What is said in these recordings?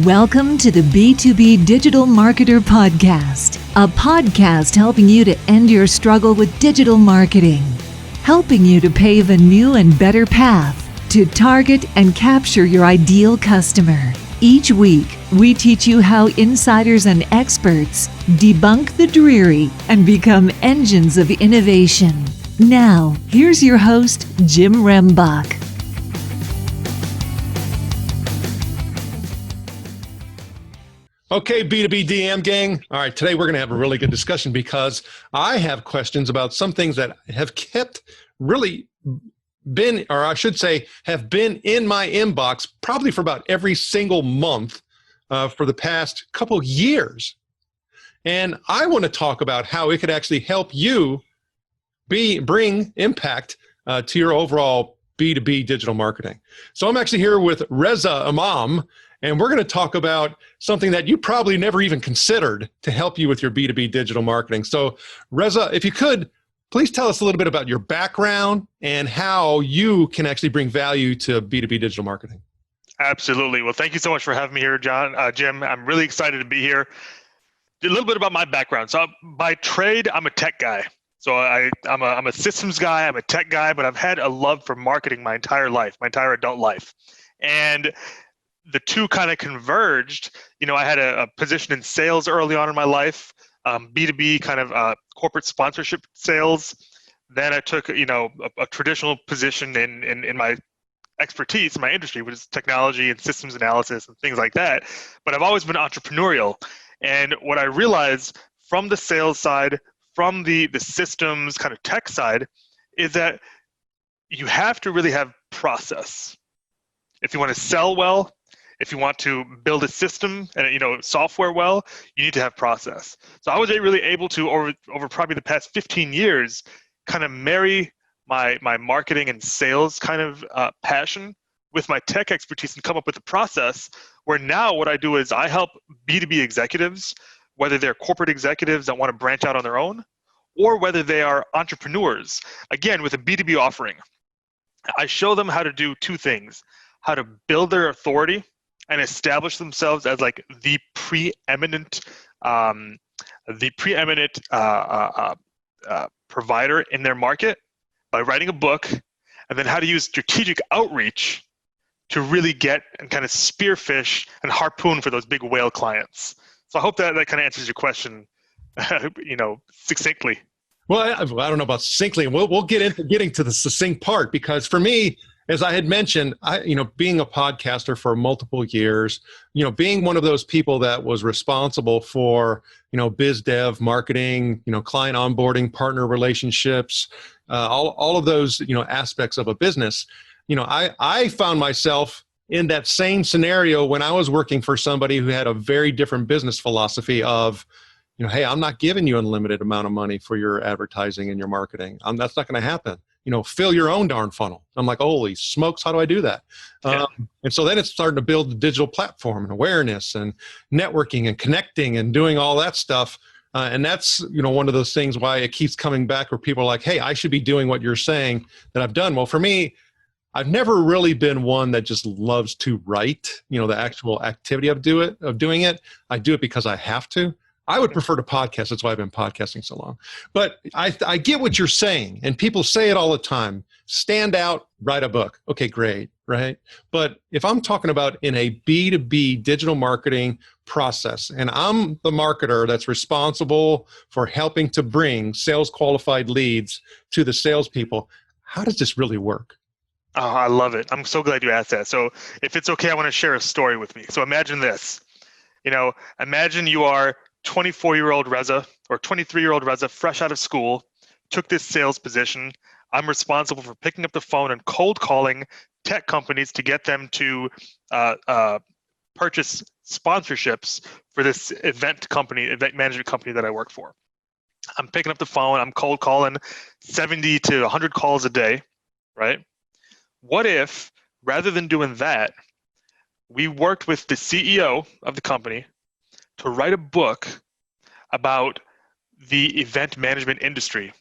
Welcome to the B2B Digital Marketer Podcast, a podcast helping you to end your struggle with digital marketing, helping you to pave a new and better path to target and capture your ideal customer. Each week, we teach you how insiders and experts debunk the dreary and become engines of innovation. Now, here's your host, Jim Rembach. Okay, B2B DM gang. All right, today we're going to have a really good discussion because I have questions about some things that have been, or I should say, have been in my inbox probably for about every single month for the past couple of years. And I want to talk about how it could actually help you bring impact to your overall B2B digital marketing. So I'm actually here with Raza Imam, and we're going to talk about something that you probably never even considered to help you with your B2B digital marketing. So Raza, if you could, please tell us a little bit about your background and how you can actually bring value to B2B digital marketing. Absolutely. Well, thank you so much for having me here, Jim. I'm really excited to be here. A little bit about my background. So by trade, I'm a tech guy. So I'm a systems guy, I'm a tech guy, but I've had a love for marketing my entire life, my entire adult life. And the two kind of converged. You know, I had a position in sales early on in my life, B2B kind of corporate sponsorship sales. Then I took, a traditional position in my expertise, my industry, which is technology and systems analysis and things like that. But I've always been entrepreneurial. And what I realized from the sales side, from the systems kind of tech side, is that you have to really have process. If you want to sell well, if you want to build a system and software well, you need to have process. So I was really able to over probably the past 15 years kind of marry my marketing and sales kind of passion with my tech expertise and come up with a process where now what I do is I help B2B executives, whether they're corporate executives that want to branch out on their own or whether they are entrepreneurs, again, with a B2B offering. I show them how to do two things: how to build their authority and establish themselves as like the preeminent provider in their market by writing a book, and then how to use strategic outreach to really get and kind of spearfish and harpoon for those big whale clients. So I hope that kind of answers your question, succinctly. Well, I don't know about succinctly. We'll get into getting to the succinct part, because for me, as I had mentioned, being a podcaster for multiple years, being one of those people that was responsible for, biz dev, marketing, client onboarding, partner relationships, all of those, aspects of a business, I found myself in that same scenario when I was working for somebody who had a very different business philosophy of, hey, I'm not giving you unlimited amount of money for your advertising and your marketing. That's not going to happen. Fill your own darn funnel. I'm like, holy smokes, how do I do that? Yeah. And so then it's starting to build the digital platform and awareness and networking and connecting and doing all that stuff. And that's, one of those things why it keeps coming back where people are like, hey, I should be doing what you're saying that I've done. Well, for me, I've never really been one that just loves to write, the actual activity of doing it. I do it because I have to. I would prefer to podcast. That's why I've been podcasting so long. But I get what you're saying, and people say it all the time. Stand out, write a book. Okay, great, right? But if I'm talking about in a B2B digital marketing process, and I'm the marketer that's responsible for helping to bring sales qualified leads to the salespeople, how does this really work? Oh, I love it. I'm so glad you asked that. So if it's okay, I want to share a story with me. So imagine this. Imagine you are 24-year-old Raza or 23-year-old Raza, fresh out of school, took this sales position. I'm responsible for picking up the phone and cold calling tech companies to get them to purchase sponsorships for this event management company that I work for. I'm picking up the phone, I'm cold calling 70 to 100 calls a day, right? What if, rather than doing that, we worked with the CEO of the company to write a book about the event management industry,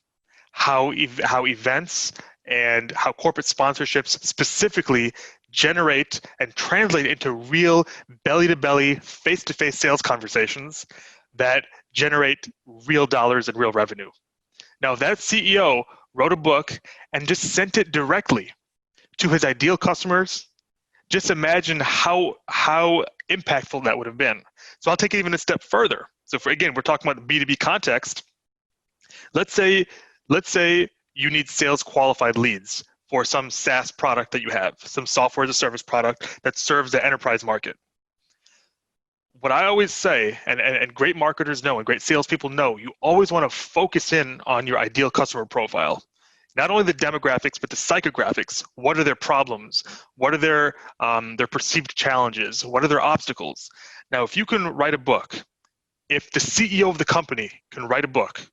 how events and how corporate sponsorships specifically generate and translate into real belly-to-belly, face-to-face sales conversations that generate real dollars and real revenue. Now, if that CEO wrote a book and just sent it directly to his ideal customers, just imagine how impactful that would have been. So I'll take it even a step further. So again, we're talking about the B2B context. Let's say you need sales qualified leads for some SaaS product that you have, some software as a service product that serves the enterprise market. What I always say, and great marketers know and great salespeople know, you always want to focus in on your ideal customer profile. Not only the demographics, but the psychographics. What are their problems? What are their perceived challenges? What are their obstacles? Now, if you can write a book, if the CEO of the company can write a book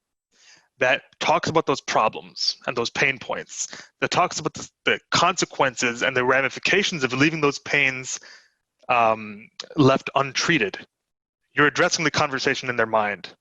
that talks about those problems and those pain points, that talks about the consequences and the ramifications of leaving those pains left untreated, you're addressing the conversation in their mind.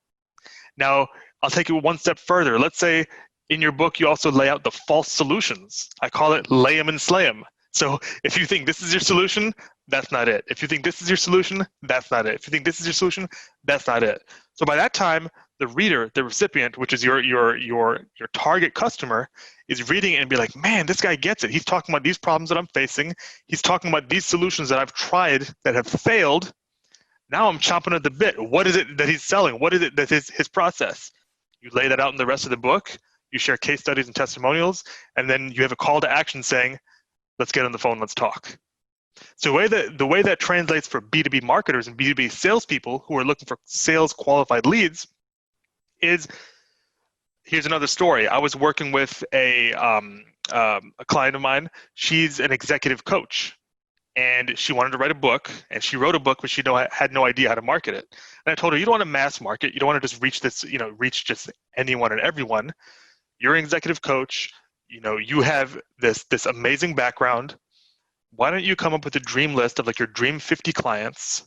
Now, I'll take it one step further. Let's say in your book, you also lay out the false solutions. I call it lay them and slay them. So if you think this is your solution, that's not it. If you think this is your solution, that's not it. If you think this is your solution, that's not it. So by that time, the reader, the recipient, which is your target customer, is reading it and be like, man, this guy gets it. He's talking about these problems that I'm facing. He's talking about these solutions that I've tried that have failed. Now I'm chomping at the bit. What is it that he's selling? What is it that is his process? You lay that out in the rest of the book. You share case studies and testimonials, and then you have a call to action saying, let's get on the phone, let's talk. So the way that translates for B2B marketers and B2B salespeople who are looking for sales qualified leads is, here's another story. I was working with a client of mine. She's an executive coach, and she wanted to write a book, and she wrote a book, but she had no idea how to market it. And I told her, you don't want to mass market. You don't want to just reach just anyone and everyone. You're an executive coach. You have this amazing background. Why don't you come up with a dream list of like your dream 50 clients,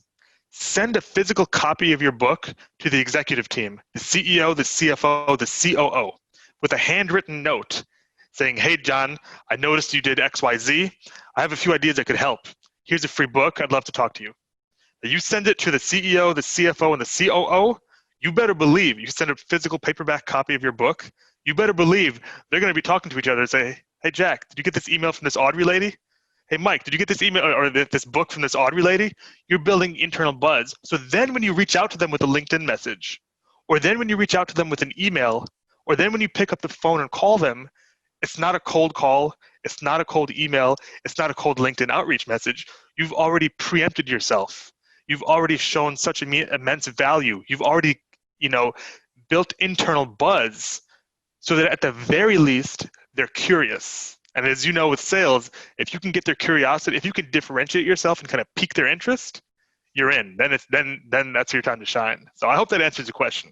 send a physical copy of your book to the executive team, the CEO, the CFO, the COO, with a handwritten note saying, hey, John, I noticed you did XYZ. I have a few ideas that could help. Here's a free book. I'd love to talk to you. Now, you send it to the CEO, the CFO, and the COO. You better believe you send a physical paperback copy of your book. You better believe they're going to be talking to each other and say, hey, Jack, did you get this email from this Audrey lady? Hey, Mike, did you get this email or this book from this Audrey lady? You're building internal buzz. So then when you reach out to them with a LinkedIn message, or then when you reach out to them with an email, or then when you pick up the phone and call them, it's not a cold call. It's not a cold email. It's not a cold LinkedIn outreach message. You've already preempted yourself. You've already shown such immense value. You've already, built internal buzz so that at the very least, they're curious. And as you know with sales, if you can get their curiosity, if you can differentiate yourself and kind of pique their interest, you're in. Then that's your time to shine. So I hope that answers the question.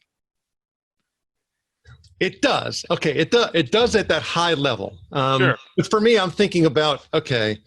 It does. Okay, it does at that high level. Sure. But for me, I'm thinking about, okay,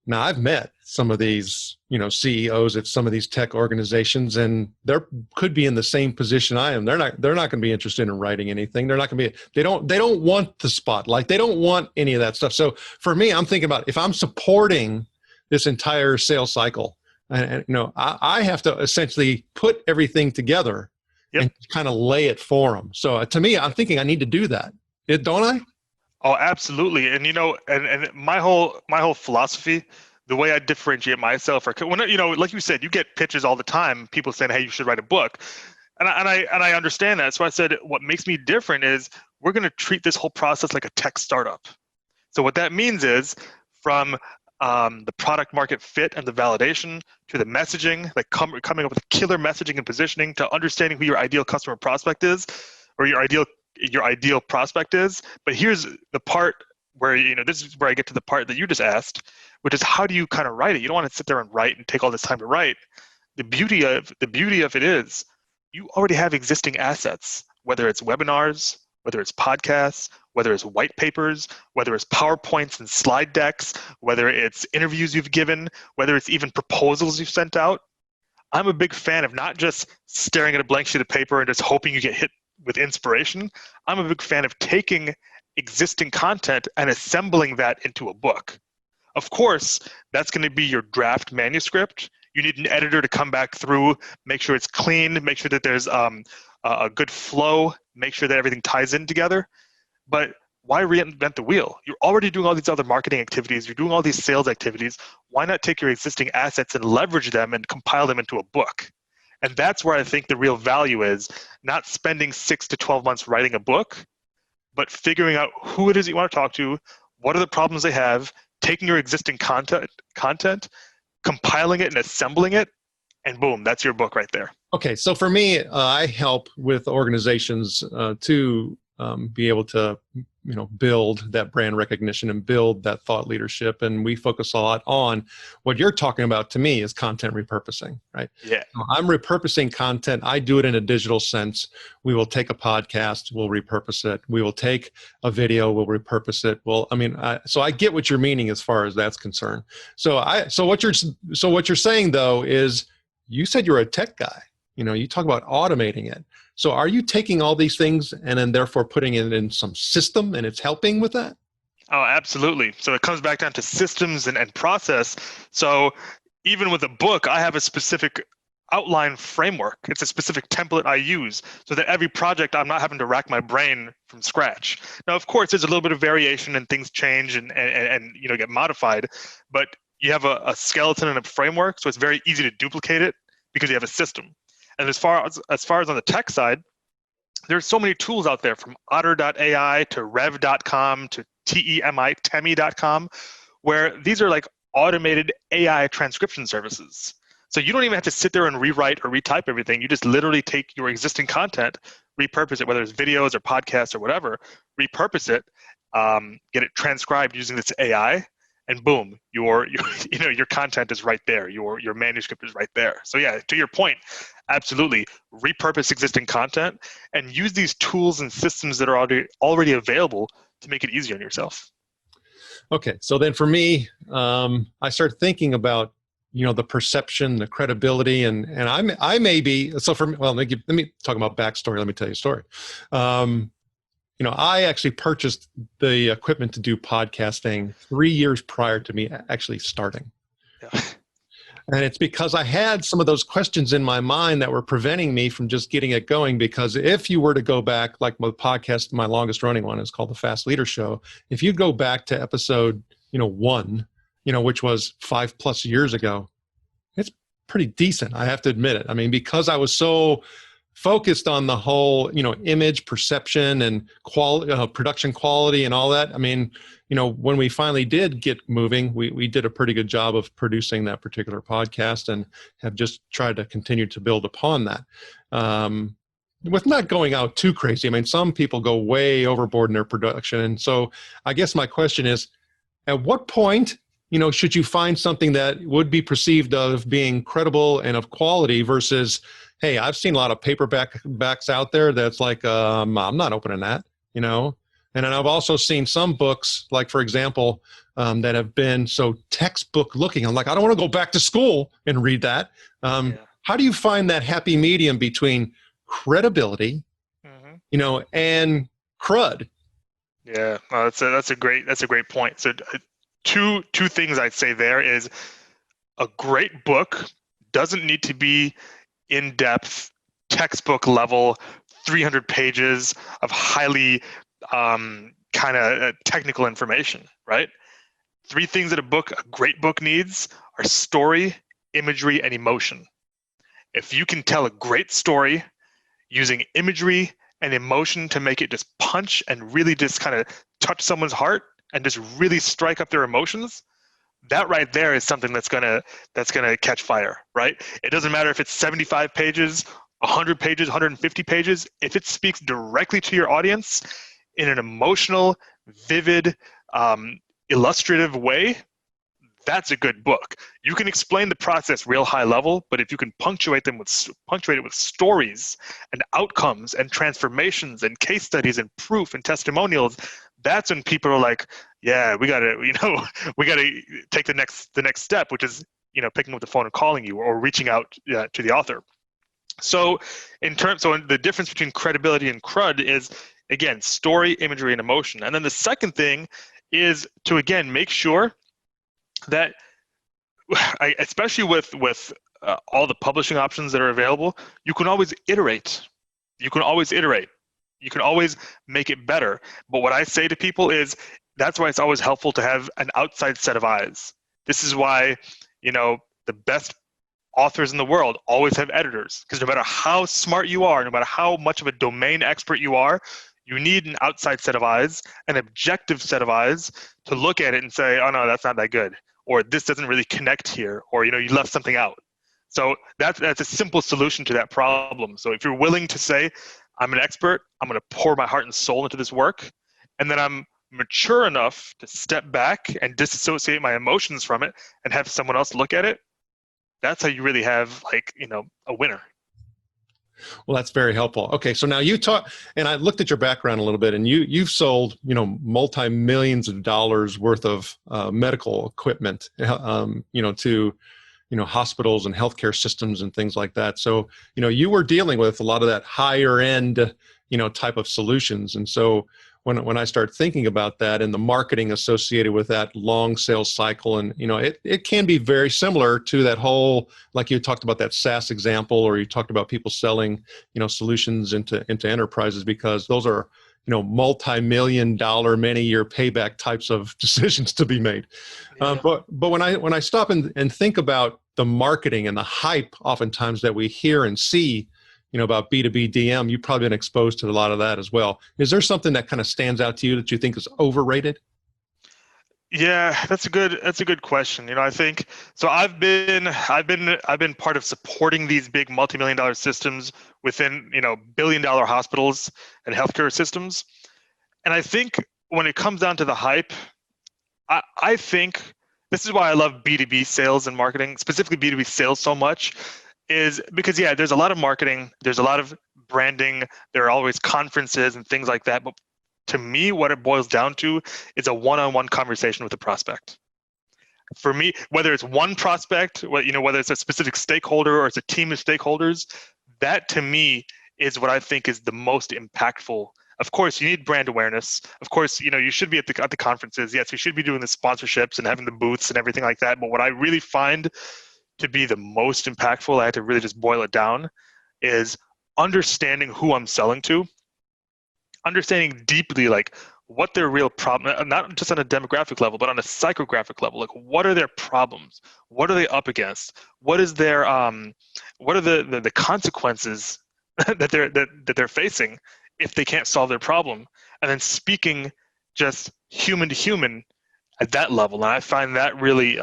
now I've met some of these, CEOs at some of these tech organizations, and they could be in the same position I am. They're not going to be interested in writing anything. They're not going to be. They don't want the spotlight. They don't want any of that stuff. So for me, I'm thinking about if I'm supporting this entire sales cycle, and I have to essentially put everything together. Yep. And kind of lay it for them. So to me, I'm thinking I need to do that. Don't I? Oh, absolutely. And and my whole philosophy, the way I differentiate myself, or when like you said, you get pitches all the time. People saying, "Hey, you should write a book," and I understand that. So I said, what makes me different is we're going to treat this whole process like a tech startup. So what that means is from the product market fit and the validation, to the messaging, like coming up with killer messaging and positioning, to understanding who your ideal customer prospect is, or your ideal prospect is. But here's the part where, this is where I get to the part that you just asked, which is how do you kind of write it? You don't want to sit there and write and take all this time to write. The beauty of it is you already have existing assets, whether it's webinars, whether it's podcasts, whether it's white papers, whether it's PowerPoints and slide decks, whether it's interviews you've given, whether it's even proposals you've sent out. I'm a big fan of not just staring at a blank sheet of paper and just hoping you get hit with inspiration. I'm a big fan of taking existing content and assembling that into a book. Of course, that's going to be your draft manuscript. You need an editor to come back through, make sure it's clean, make sure that there's a good flow, make sure that everything ties in together. But why reinvent the wheel? You're already doing all these other marketing activities. You're doing all these sales activities. Why not take your existing assets and leverage them and compile them into a book? And that's where I think the real value is, not spending 6 to 12 months writing a book, but figuring out who it is you want to talk to, what are the problems they have, taking your existing content, compiling it and assembling it, and boom, that's your book right there. Okay, so for me, I help with organizations to be able to, build that brand recognition and build that thought leadership. And we focus a lot on what you're talking about. To me, is content repurposing, right? Yeah. So I'm repurposing content. I do it in a digital sense. We will take a podcast, we'll repurpose it. We will take a video, we'll repurpose it. So I get what you're meaning as far as that's concerned. So what you're saying though is, you said you're a tech guy. You talk about automating it. So are you taking all these things and then therefore putting it in some system and it's helping with that? Oh, absolutely. So it comes back down to systems and process. So even with a book, I have a specific outline framework. It's a specific template I use so that every project I'm not having to rack my brain from scratch. Now, of course, there's a little bit of variation and things change and get modified, but you have a skeleton and a framework, so it's very easy to duplicate it because you have a system. And as far as on the tech side, there's so many tools out there, from otter.ai to rev.com to temi.com, where these are like automated AI transcription services. So you don't even have to sit there and rewrite or retype everything. You just literally take your existing content, repurpose it, whether it's videos or podcasts or whatever, repurpose it, get it transcribed using this AI, and boom, your content is right there. Your manuscript is right there. So yeah, to your point, absolutely, repurpose existing content and use these tools and systems that are already available to make it easier on yourself. Okay, so then for me, I start thinking about the perception, the credibility, and I may be, so for me, well, let me talk about backstory. Let me tell you a story. I actually purchased the equipment to do podcasting 3 years prior to me actually starting. Yeah. And it's because I had some of those questions in my mind that were preventing me from just getting it going. Because if you were to go back, like my podcast, my longest running one is called The Fast Leader Show. If you go back to episode, 1, which was 5+ years ago, it's pretty decent. I have to admit it. I mean, because I was so focused on the whole, image perception and quality, production quality and all that. I mean, when we finally did get moving, we did a pretty good job of producing that particular podcast and have just tried to continue to build upon that. With not going out too crazy. I mean, some people go way overboard in their production. And so I guess my question is, at what point, should you find something that would be perceived of being credible and of quality versus, hey, I've seen a lot of paperbacks out there that's like, I'm not opening that, And then I've also seen some books, like, for example, that have been so textbook looking. I'm like, I don't want to go back to school and read that. How do you find that happy medium between credibility, and crud? Yeah, that's a great point. So two things I'd say there is, a great book doesn't need to be in-depth, textbook level, 300 pages of highly kind of technical information, right? 3 things that a great book needs are story, imagery, and emotion. If you can tell a great story using imagery and emotion to make it just punch and really just kind of touch someone's heart and just really strike up their emotions, that right there is something that's gonna catch fire, right? It doesn't matter if it's 75 pages, 100 pages, 150 pages. If it speaks directly to your audience in an emotional, vivid, illustrative way, that's a good book. You can explain the process real high level, but if you can punctuate it with stories and outcomes and transformations and case studies and proof and testimonials, that's when people are like, yeah, we gotta take the next step, which is, picking up the phone and calling you or reaching out to the author. So the difference between credibility and crud is, Again, story, imagery, and emotion. And then the second thing is to, again, make sure that, especially with all the publishing options that are available, you can always iterate. You can always iterate. You can always make it better. But what I say to people is that's why it's always helpful to have an outside set of eyes. This is why, the best authors in the world always have editors, because no matter how smart you are, no matter how much of a domain expert you are, you need an outside set of eyes, an objective set of eyes to look at it and say, oh no, that's not that good, or this doesn't really connect here, or you left something out. So that's a simple solution to that problem. So if you're willing to say, I'm an expert, I'm going to pour my heart and soul into this work, and then I'm mature enough to step back and disassociate my emotions from it and have someone else look at it, that's how you really have a winner. Well, that's very helpful. Okay, so now you talk, and I looked at your background a little bit, and you've sold multi-millions of dollars worth of medical equipment, to hospitals and healthcare systems and things like that. So you were dealing with a lot of that higher end type of solutions, and so when I start thinking about that and the marketing associated with that long sales cycle, and it can be very similar to that whole, like you talked about that SaaS example, or you talked about people selling solutions into enterprises, because those are multi-million dollar, many-year payback types of decisions to be made. Yeah. But when I stop and think about the marketing and the hype oftentimes that we hear and see about B2B DM, you've probably been exposed to a lot of that as well. Is there something that kind of stands out to you that you think is overrated? Yeah, that's a good question. I think so. I've been part of supporting these big multi-million-dollar systems within billion-dollar hospitals and healthcare systems, and I think when it comes down to the hype, I think this is why I love B2B sales and marketing, specifically B2B sales so much. Is because, there's a lot of marketing, there's a lot of branding, there are always conferences and things like that. But to me, what it boils down to is a one-on-one conversation with a prospect. For me, whether it's one prospect, whether it's a specific stakeholder or it's a team of stakeholders, that to me is what I think is the most impactful. Of course, you need brand awareness. Of course, you should be at the conferences. Yes, you should be doing the sponsorships and having the booths and everything like that. But what I really find to be the most impactful, I had to really just boil it down, is understanding who I'm selling to, understanding deeply what their real problem, not just on a demographic level, but on a psychographic level. What are their problems? What are they up against? What is their what are the consequences that they're facing if they can't solve their problem? And then speaking just human to human at that level. And I find that really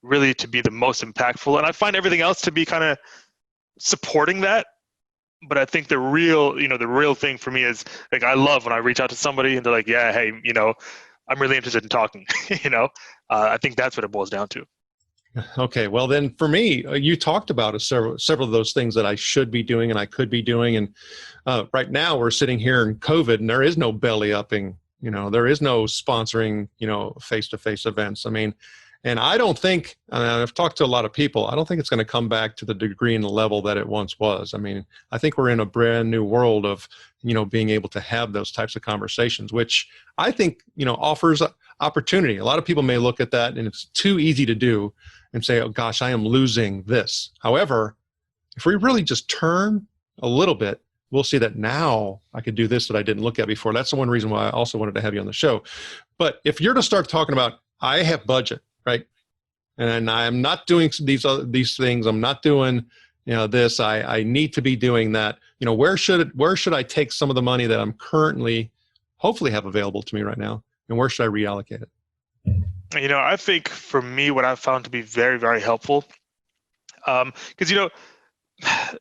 really to be the most impactful. And I find everything else to be kind of supporting that. But I think the real thing for me is I love when I reach out to somebody and they're like, yeah, hey, I'm really interested in talking. I think that's what it boils down to. Okay. Well, then for me, you talked about several of those things that I should be doing and I could be doing. And right now we're sitting here in COVID and there is no belly upping, there is no sponsoring, face-to-face events. I mean, and I don't think, I've talked to a lot of people, I don't think it's going to come back to the degree and the level that it once was. I mean, I think we're in a brand new world of, being able to have those types of conversations, which I think, offers opportunity. A lot of people may look at that and it's too easy to do and say, oh gosh, I am losing this. However, if we really just turn a little bit, we'll see that now I could do this that I didn't look at before. That's the one reason why I also wanted to have you on the show. But if you're to start talking about, I have budget, right? And I'm not doing these things. I'm not doing, this. I need to be doing that. Where should I take some of the money that I'm currently, hopefully have available to me right now, and where should I reallocate it? I think for me, what I've found to be very, very helpful, because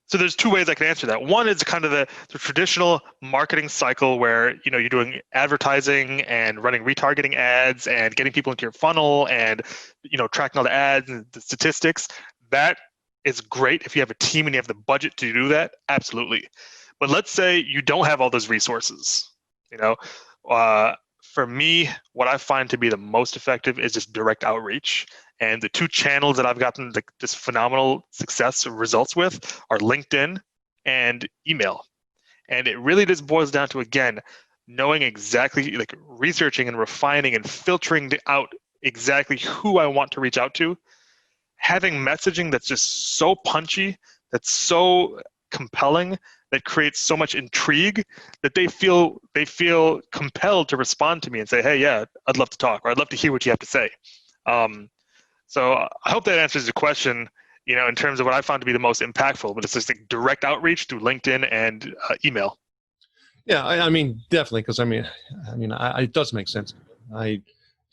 so there's two ways I can answer that. One is kind of the traditional marketing cycle where, you're doing advertising and running retargeting ads and getting people into your funnel and, tracking all the ads and the statistics. That is great if you have a team and you have the budget to do that. Absolutely. But let's say you don't have all those resources, for me, what I find to be the most effective is just direct outreach. And the two channels that I've gotten this phenomenal success results with are LinkedIn and email. And it really just boils down to, again, knowing exactly, like researching and refining and filtering out exactly who I want to reach out to, having messaging that's just so punchy, that's so compelling, that creates so much intrigue that they feel compelled to respond to me and say, hey, yeah, I'd love to talk, or I'd love to hear what you have to say. So I hope that answers the question, in terms of what I found to be the most impactful, but it's just like direct outreach through LinkedIn and email. Yeah, I mean, definitely, because it does make sense.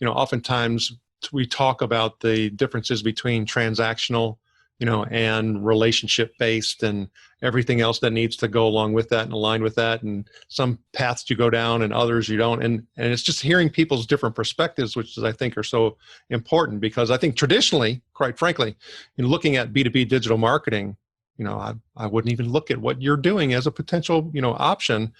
Oftentimes we talk about the differences between transactional, and relationship based, and everything else that needs to go along with that and align with that. And some paths you go down and others you don't. And it's just hearing people's different perspectives, which I think are so important, because I think traditionally, quite frankly, in looking at B2B digital marketing, I wouldn't even look at what you're doing as a potential, option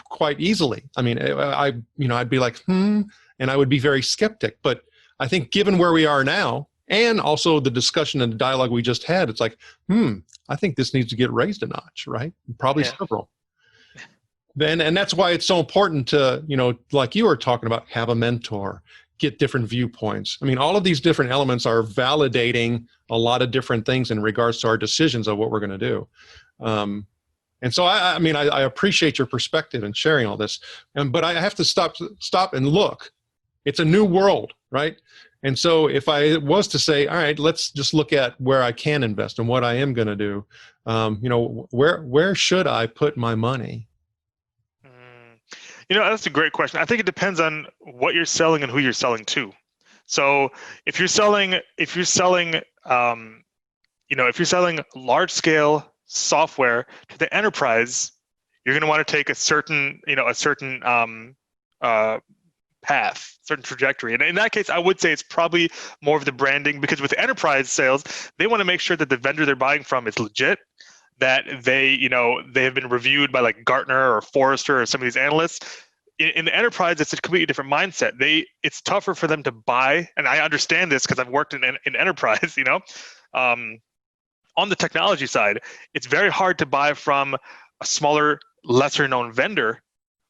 quite easily. I mean, I'd be like, and I would be very skeptic. But I think given where we are now, and also the discussion and the dialogue we just had, it's like, I think this needs to get raised a notch, right? Probably several. And that's why it's so important to, like you were talking about, have a mentor, get different viewpoints. I mean, all of these different elements are validating a lot of different things in regards to our decisions of what we're going to do. And so, I appreciate your perspective and sharing all this. But I have to stop and look. It's a new world, right? And so if I was to say, all right, let's just look at where I can invest and what I am going to do, where should I put my money? That's a great question. I think it depends on what you're selling and who you're selling to. So if you're selling large scale software to the enterprise, you're going to want to take a certain path, certain trajectory. And in that case, I would say it's probably more of the branding, because with enterprise sales, they want to make sure that the vendor they're buying from is legit, that they have been reviewed by like Gartner or Forrester or some of these analysts. In the enterprise, it's a completely different mindset. It's tougher for them to buy, and I understand this because I've worked in enterprise. On the technology side, it's very hard to buy from a smaller, lesser known vendor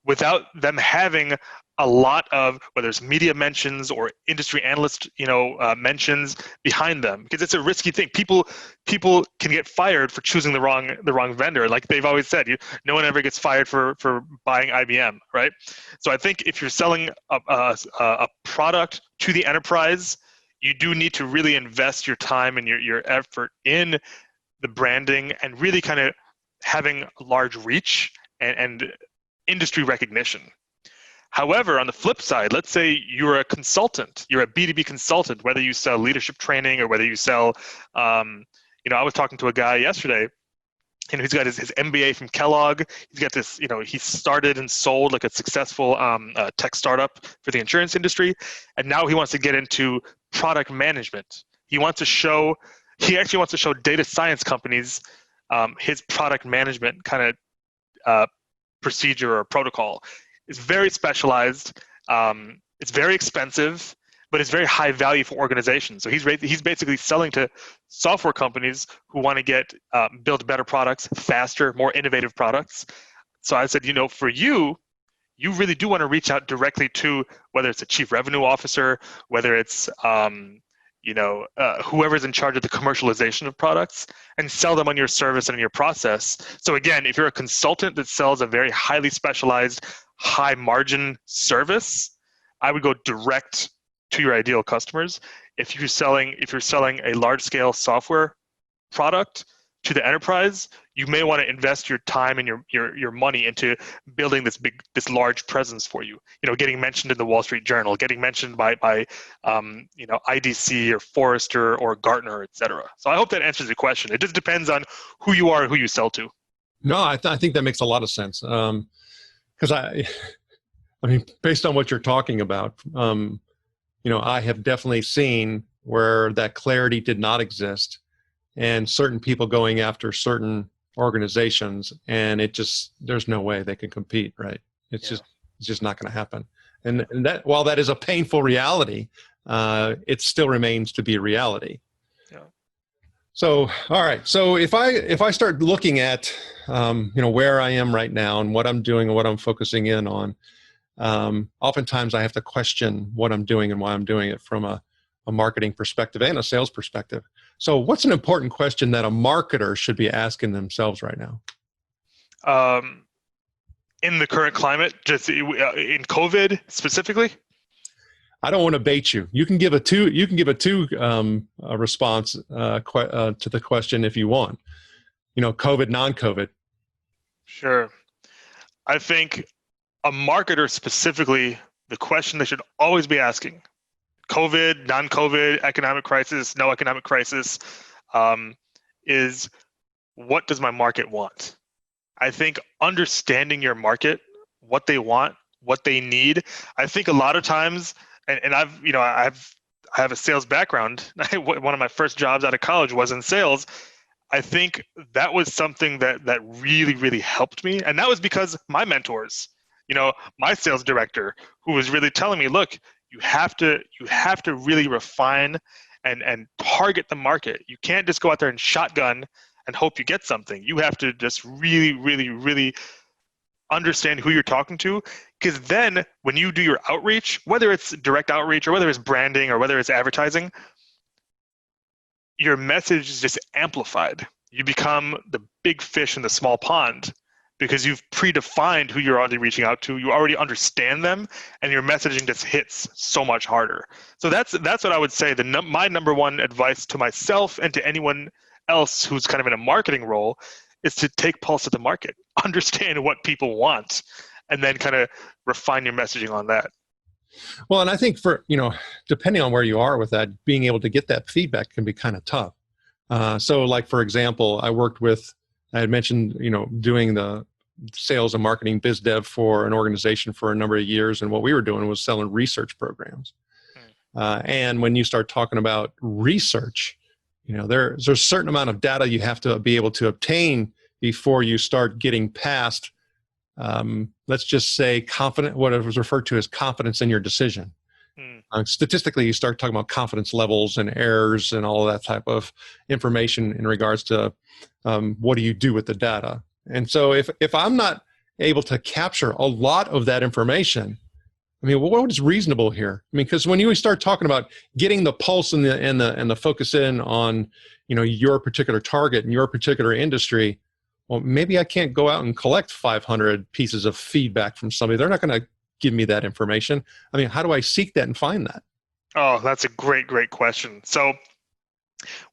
without them having a lot of, whether it's media mentions or industry analyst, mentions behind them, because it's a risky thing. People can get fired for choosing the wrong vendor. Like they've always said, no one ever gets fired for buying IBM, right? So I think if you're selling a product to the enterprise, you do need to really invest your time and your effort in the branding and really kind of having large reach and industry recognition. However, on the flip side, let's say you're a consultant, you're a B2B consultant, whether you sell leadership training or whether you sell, I was talking to a guy yesterday, and he's got his MBA from Kellogg. He's got this, he started and sold like a successful tech startup for the insurance industry. And now he wants to get into product management. He actually wants to show data science companies his product management kind of procedure or protocol. It's very specialized. It's very expensive, but it's very high value for organizations. So he's basically selling to software companies who want to build better products faster, more innovative products. So I said, for you really do want to reach out directly to, whether it's a chief revenue officer, whether it's whoever's in charge of the commercialization of products, and sell them on your service and on your process. So again, if you're a consultant that sells a very highly specialized, high margin service, I would go direct to your ideal customers. If you're selling a large scale software product to the enterprise, you may want to invest your time and your money into building this large presence for you. Getting mentioned in the Wall Street Journal, getting mentioned by IDC or Forrester or Gartner, et cetera. So I hope that answers the question. It just depends on who you are and who you sell to. No, I think that makes a lot of sense. Because I mean, based on what you're talking about, I have definitely seen where that clarity did not exist, and certain people going after certain organizations, and there's no way they can compete, right? It's just not going to happen. And that, while that is a painful reality, it still remains to be a reality. Yeah. So, all right. So if I start looking at, where I am right now and what I'm doing and what I'm focusing in on, oftentimes I have to question what I'm doing and why I'm doing it from a marketing perspective and a sales perspective. So what's an important question that a marketer should be asking themselves right now? In the current climate, just in COVID specifically? I don't want to bait you. You can give a two response to the question if you want. COVID, non-COVID. Sure. I think a marketer specifically, the question they should always be asking, COVID, non-COVID, economic crisis, no economic crisis, is what does my market want? I think understanding your market, what they want, what they need. I think a lot of times, and I have a sales background. One of my first jobs out of college was in sales. I think that was something that really, really helped me. And that was because my mentors, my sales director, who was really telling me, look, you have to really refine and target the market. You can't just go out there and shotgun and hope you get something. You have to just really, really, really understand who you're talking to, because then when you do your outreach, whether it's direct outreach or whether it's branding or whether it's advertising, your message is just amplified. You become the big fish in the small pond because you've predefined who you're already reaching out to. You already understand them, and your messaging just hits so much harder. So that's what I would say. My number one advice to myself and to anyone else who's kind of in a marketing role is to take pulse of the market, understand what people want, and then kind of refine your messaging on that. Well, and I think depending on where you are with that, being able to get that feedback can be kind of tough. So like, for example, I had mentioned, doing the sales and marketing biz dev for an organization for a number of years. And what we were doing was selling research programs. And when you start talking about research, there's a certain amount of data you have to be able to obtain before you start getting past, let's just say, what it was referred to as confidence in your decision. Statistically, you start talking about confidence levels and errors and all of that type of information in regards to what do you do with the data. And so if I'm not able to capture a lot of that information, what is reasonable here? Because when you start talking about getting the pulse and the focus in on, your particular target and your particular industry, well, maybe I can't go out and collect 500 pieces of feedback from somebody. They're not going to give me that information. How do I seek that and find that? Oh, that's a great question. So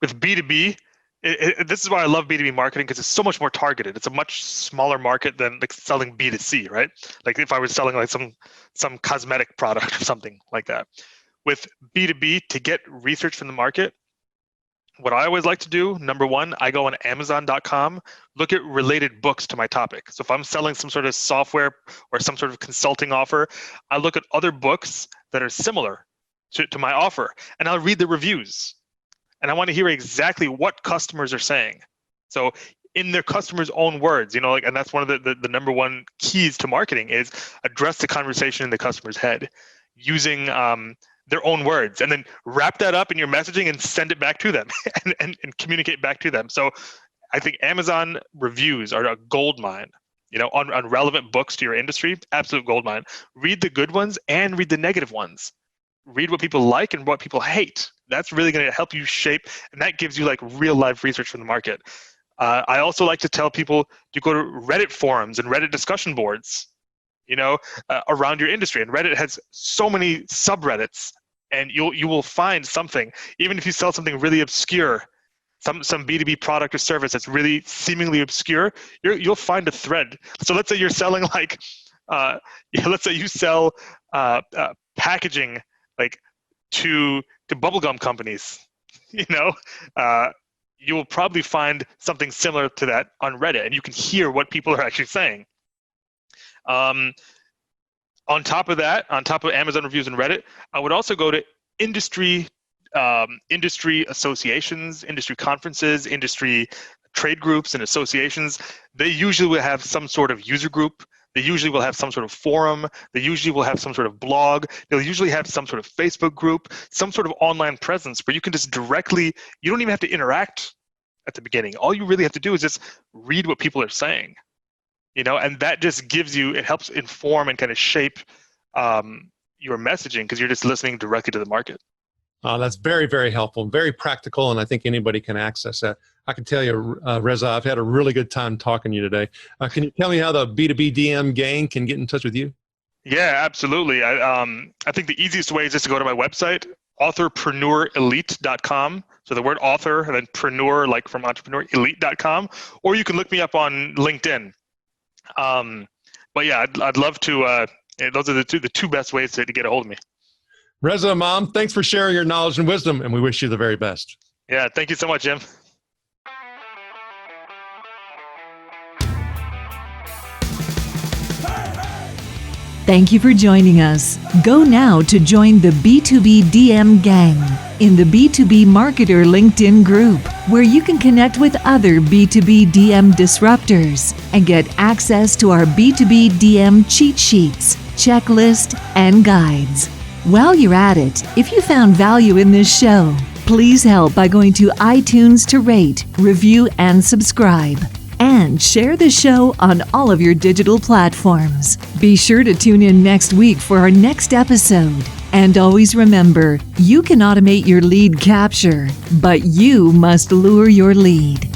with B2B, this is why I love B2B marketing, because it's so much more targeted. It's a much smaller market than like selling B2C, right? Like if I was selling like some cosmetic product or something like that. With B2B, to get research from the market, what I always like to do, number one, I go on Amazon.com, look at related books to my topic. So if I'm selling some sort of software or some sort of consulting offer, I look at other books that are similar to my offer, and I'll read the reviews. And I want to hear exactly what customers are saying. So in their customers' own words, and that's one of the number one keys to marketing is address the conversation in the customer's head using their own words, and then wrap that up in your messaging and send it back to them and communicate back to them. So I think Amazon reviews are a gold mine, on relevant books to your industry, absolute gold mine. Read the good ones and read the negative ones. Read what people like and what people hate. That's really going to help you shape, and that gives you like real life research from the market. I also like to tell people to go to Reddit forums and Reddit discussion boards, around your industry. And Reddit has so many subreddits, and you will find something, even if you sell something really obscure, some B2B product or service that's really seemingly obscure, you'll find a thread. So let's say you're selling let's say you sell packaging like to bubblegum companies, you will probably find something similar to that on Reddit, and you can hear what people are actually saying. On top of Amazon reviews and Reddit, I would also go to industry associations, industry conferences, industry trade groups and associations. They usually will have some sort of user group. They usually will have some sort of forum. They usually will have some sort of blog. They'll usually have some sort of Facebook group, some sort of online presence where you can just you don't even have to interact at the beginning. All you really have to do is just read what people are saying, and that just it helps inform and kind of shape your messaging because you're just listening directly to the market. That's very, very helpful, very practical, and I think anybody can access that. I can tell you, Raza, I've had a really good time talking to you today. Can you tell me how the B2B DM gang can get in touch with you? Yeah, absolutely. I think the easiest way is just to go to my website, authorpreneurelite.com. So the word author and then preneur, like from entrepreneur, elite.com, or you can look me up on LinkedIn. But yeah, I'd love to. Those are the two best ways to get a hold of me. Raza Imam, thanks for sharing your knowledge and wisdom, and we wish you the very best. Yeah, thank you so much, Jim. Thank you for joining us. Go now to join the B2B DM gang in the B2B Marketer LinkedIn group, where you can connect with other B2B DM disruptors and get access to our B2B DM cheat sheets, checklist, and guides. While you're at it, if you found value in this show, please help by going to iTunes to rate, review, and subscribe. And share the show on all of your digital platforms. Be sure to tune in next week for our next episode. And always remember, you can automate your lead capture, but you must lure your lead.